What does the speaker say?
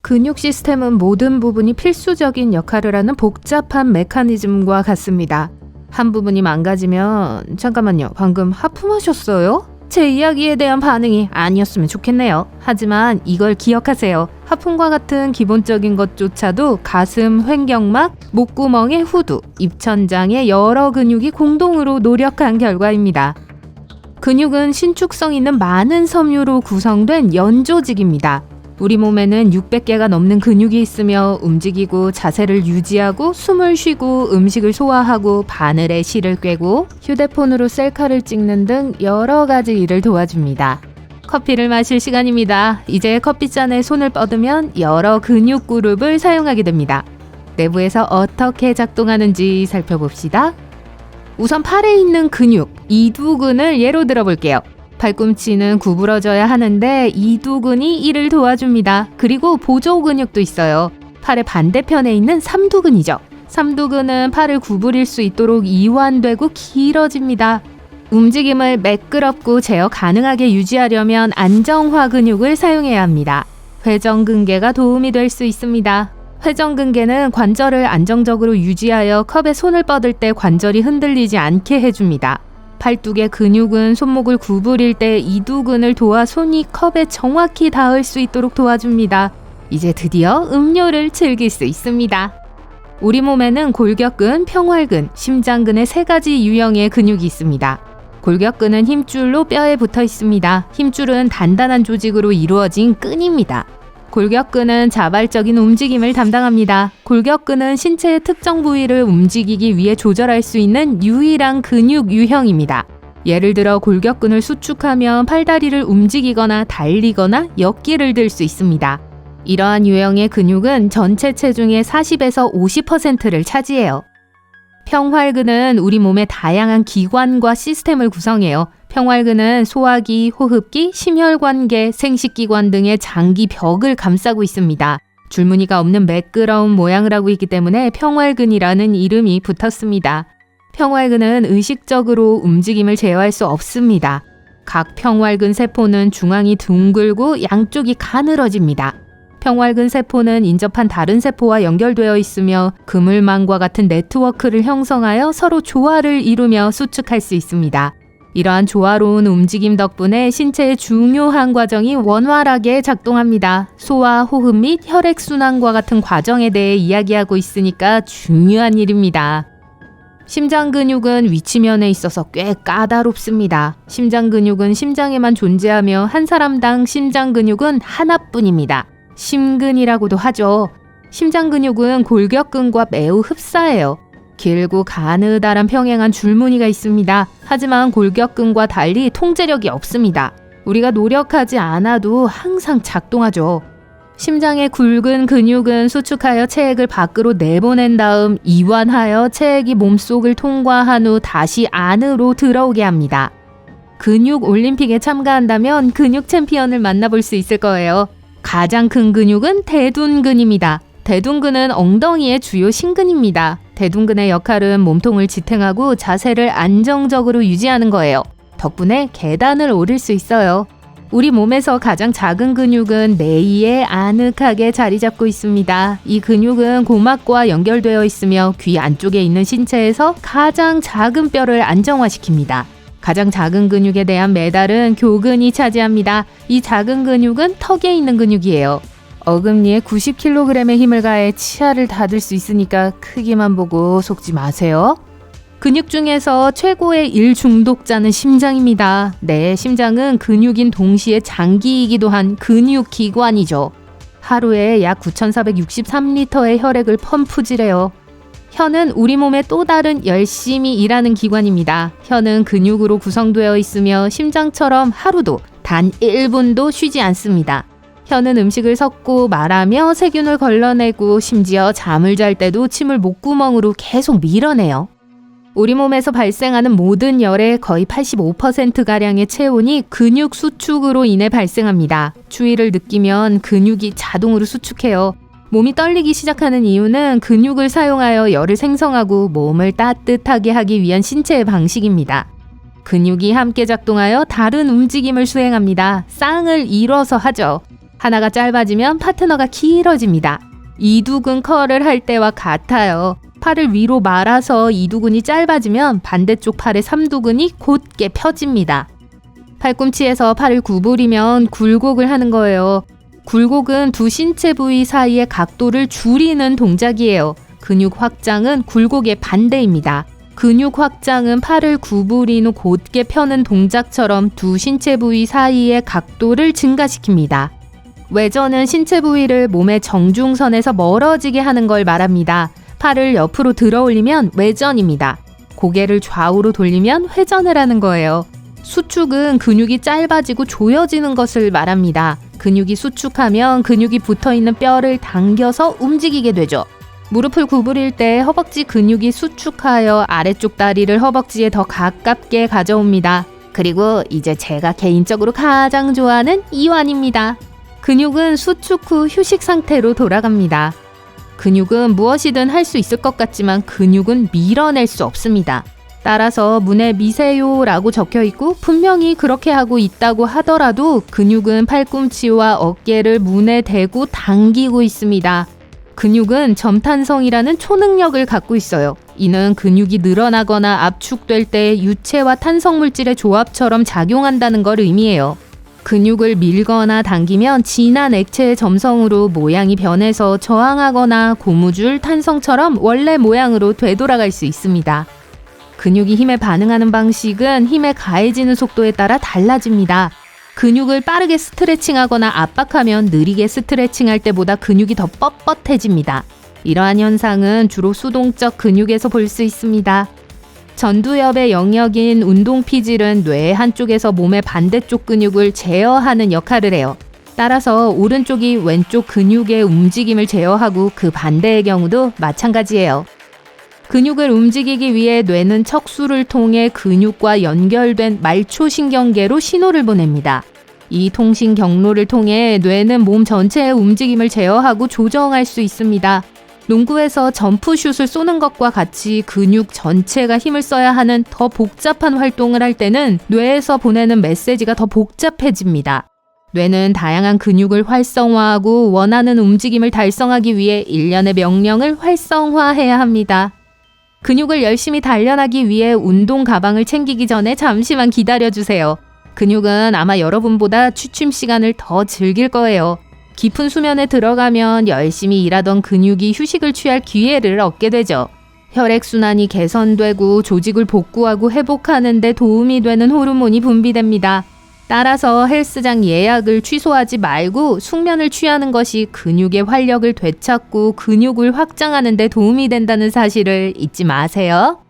근육 시스템은 모든 부분이 필수적인 역할을 하는 복잡한 메커니즘과 같습니다. 한 부분이 망가지면 잠깐만요, 방금 하품하셨어요? 제 이야기에 대한 반응이 아니었으면 좋겠네요. 하지만 이걸 기억하세요. 하품과 같은 기본적인 것조차도 가슴, 횡격막, 목구멍의 후두, 입천장의 여러 근육이 공동으로 노력한 결과입니다. 근육은 신축성 있는 많은 섬유로 구성된 연조직입니다. 우리 몸에는 600개가 넘는 근육이 있으며 움직이고 자세를 유지하고 숨을 쉬고 음식을 소화하고 바늘에 실을 꿰고 휴대폰으로 셀카를 찍는 등 여러 가지 일을 도와줍니다. 커피를 마실 시간입니다. 이제 커피잔에 손을 뻗으면 여러 근육 그룹을 사용하게 됩니다. 내부에서 어떻게 작동하는지 살펴봅시다. 우선 팔에 있는 근육, 이두근을 예로 들어볼게요. 팔꿈치는 구부러져야 하는데 이두근이 이를 도와줍니다. 그리고 보조 근육도 있어요. 팔의 반대편에 있는 삼두근이죠. 삼두근은 팔을 구부릴 수 있도록 이완되고 길어집니다. 움직임을 매끄럽고 제어 가능하게 유지하려면 안정화 근육을 사용해야 합니다. 회전근개가 도움이 될 수 있습니다. 회전근개는 관절을 안정적으로 유지하여 컵에 손을 뻗을 때 관절이 흔들리지 않게 해줍니다. 팔뚝의 근육은 손목을 구부릴 때 이두근을 도와 손이 컵에 정확히 닿을 수 있도록 도와줍니다. 이제 드디어 음료를 즐길 수 있습니다. 우리 몸에는 골격근, 평활근, 심장근의 3가지 유형의 근육이 있습니다. 골격근은 힘줄로 뼈에 붙어 있습니다. 힘줄은 단단한 조직으로 이루어진 끈입니다. 골격근은 자발적인 움직임을 담당합니다. 골격근은 신체의 특정 부위를 움직이기 위해 조절할 수 있는 유일한 근육 유형입니다. 예를 들어 골격근을 수축하면 팔다리를 움직이거나 달리거나 역기를 들 수 있습니다. 이러한 유형의 근육은 전체 체중의 40에서 50%를 차지해요. 평활근은 우리 몸의 다양한 기관과 시스템을 구성해요. 평활근은 소화기, 호흡기, 심혈관계, 생식기관 등의 장기 벽을 감싸고 있습니다. 줄무늬가 없는 매끄러운 모양을 하고 있기 때문에 평활근이라는 이름이 붙었습니다. 평활근은 의식적으로 움직임을 제어할 수 없습니다. 각 평활근 세포는 중앙이 둥글고 양쪽이 가늘어집니다. 평활근 세포는 인접한 다른 세포와 연결되어 있으며 그물망과 같은 네트워크를 형성하여 서로 조화를 이루며 수축할 수 있습니다. 이러한 조화로운 움직임 덕분에 신체의 중요한 과정이 원활하게 작동합니다. 소화, 호흡 및 혈액순환과 같은 과정에 대해 이야기하고 있으니까 중요한 일입니다. 심장 근육은 위치면에 있어서 꽤 까다롭습니다. 심장 근육은 심장에만 존재하며 한 사람당 심장 근육은 하나뿐입니다. 심근이라고도 하죠. 심장 근육은 골격근과 매우 흡사해요. 길고 가느다란 평행한 줄무늬가 있습니다. 하지만 골격근과 달리 통제력이 없습니다. 우리가 노력하지 않아도 항상 작동하죠. 심장의 굵은 근육은 수축하여 체액을 밖으로 내보낸 다음 이완하여 체액이 몸속을 통과한 후 다시 안으로 들어오게 합니다. 근육 올림픽에 참가한다면 근육 챔피언을 만나볼 수 있을 거예요. 가장 큰 근육은 대둔근입니다. 대둔근은 엉덩이의 주요 신근입니다. 대둔근의 역할은 몸통을 지탱하고 자세를 안정적으로 유지하는 거예요. 덕분에 계단을 오를 수 있어요. 우리 몸에서 가장 작은 근육은 내이에 아늑하게 자리 잡고 있습니다. 이 근육은 고막과 연결되어 있으며 귀 안쪽에 있는 신체에서 가장 작은 뼈를 안정화시킵니다. 가장 작은 근육에 대한 메달은 교근이 차지합니다. 이 작은 근육은 턱에 있는 근육이에요. 어금니에 90kg의 힘을 가해 치아를 닫을 수 있으니까 크기만 보고 속지 마세요. 근육 중에서 최고의 일 중독자는 심장입니다. 네, 심장은 근육인 동시에 장기이기도 한 근육기관이죠. 하루에 약 9,463리터의 혈액을 펌프질해요. 혀는 우리 몸의 또 다른 열심히 일하는 기관입니다. 혀는 근육으로 구성되어 있으며 심장처럼 하루도 단 1분도 쉬지 않습니다. 혀는 음식을 섞고 말하며 세균을 걸러내고 심지어 잠을 잘 때도 침을 목구멍으로 계속 밀어내요. 우리 몸에서 발생하는 모든 열의 거의 85%가량의 체온이 근육 수축으로 인해 발생합니다. 추위를 느끼면 근육이 자동으로 수축해요. 몸이 떨리기 시작하는 이유는 근육을 사용하여 열을 생성하고 몸을 따뜻하게 하기 위한 신체의 방식입니다. 근육이 함께 작동하여 다른 움직임을 수행합니다. 쌍을 이뤄서 하죠. 하나가 짧아지면 파트너가 길어집니다. 이두근 컬을 할 때와 같아요. 팔을 위로 말아서 이두근이 짧아지면 반대쪽 팔의 삼두근이 곧게 펴집니다. 팔꿈치에서 팔을 구부리면 굴곡을 하는 거예요. 굴곡은 두 신체 부위 사이의 각도를 줄이는 동작이에요. 근육 확장은 굴곡의 반대입니다. 근육 확장은 팔을 구부린 후 곧게 펴는 동작처럼 두 신체 부위 사이의 각도를 증가시킵니다. 외전은 신체 부위를 몸의 정중선에서 멀어지게 하는 걸 말합니다. 팔을 옆으로 들어 올리면 외전입니다. 고개를 좌우로 돌리면 회전을 하는 거예요. 수축은 근육이 짧아지고 조여지는 것을 말합니다. 근육이 수축하면 근육이 붙어있는 뼈를 당겨서 움직이게 되죠. 무릎을 구부릴 때 허벅지 근육이 수축하여 아래쪽 다리를 허벅지에 더 가깝게 가져옵니다. 그리고 이제 제가 개인적으로 가장 좋아하는 이완입니다. 근육은 수축 후 휴식 상태로 돌아갑니다. 근육은 무엇이든 할 수 있을 것 같지만 근육은 밀어낼 수 없습니다. 따라서 문에 미세요라고 적혀 있고 분명히 그렇게 하고 있다고 하더라도 근육은 팔꿈치와 어깨를 문에 대고 당기고 있습니다. 근육은 점탄성이라는 초능력을 갖고 있어요. 이는 근육이 늘어나거나 압축될 때 유체와 탄성물질의 조합처럼 작용한다는 걸 의미해요. 근육을 밀거나 당기면 진한 액체의 점성으로 모양이 변해서 저항하거나 고무줄, 탄성처럼 원래 모양으로 되돌아갈 수 있습니다. 근육이 힘에 반응하는 방식은 힘에 가해지는 속도에 따라 달라집니다. 근육을 빠르게 스트레칭하거나 압박하면 느리게 스트레칭할 때보다 근육이 더 뻣뻣해집니다. 이러한 현상은 주로 수동적 근육에서 볼 수 있습니다. 전두엽의 영역인 운동피질은 뇌의 한쪽에서 몸의 반대쪽 근육을 제어하는 역할을 해요. 따라서 오른쪽이 왼쪽 근육의 움직임을 제어하고 그 반대의 경우도 마찬가지예요. 근육을 움직이기 위해 뇌는 척수를 통해 근육과 연결된 말초신경계로 신호를 보냅니다. 이 통신 경로를 통해 뇌는 몸 전체의 움직임을 제어하고 조정할 수 있습니다. 농구에서 점프슛을 쏘는 것과 같이 근육 전체가 힘을 써야 하는 더 복잡한 활동을 할 때는 뇌에서 보내는 메시지가 더 복잡해집니다. 뇌는 다양한 근육을 활성화하고 원하는 움직임을 달성하기 위해 일련의 명령을 활성화해야 합니다. 근육을 열심히 단련하기 위해 운동 가방을 챙기기 전에 잠시만 기다려주세요. 근육은 아마 여러분보다 취침 시간을 더 즐길 거예요. 깊은 수면에 들어가면 열심히 일하던 근육이 휴식을 취할 기회를 얻게 되죠. 혈액순환이 개선되고 조직을 복구하고 회복하는 데 도움이 되는 호르몬이 분비됩니다. 따라서 헬스장 예약을 취소하지 말고 숙면을 취하는 것이 근육의 활력을 되찾고 근육을 확장하는 데 도움이 된다는 사실을 잊지 마세요.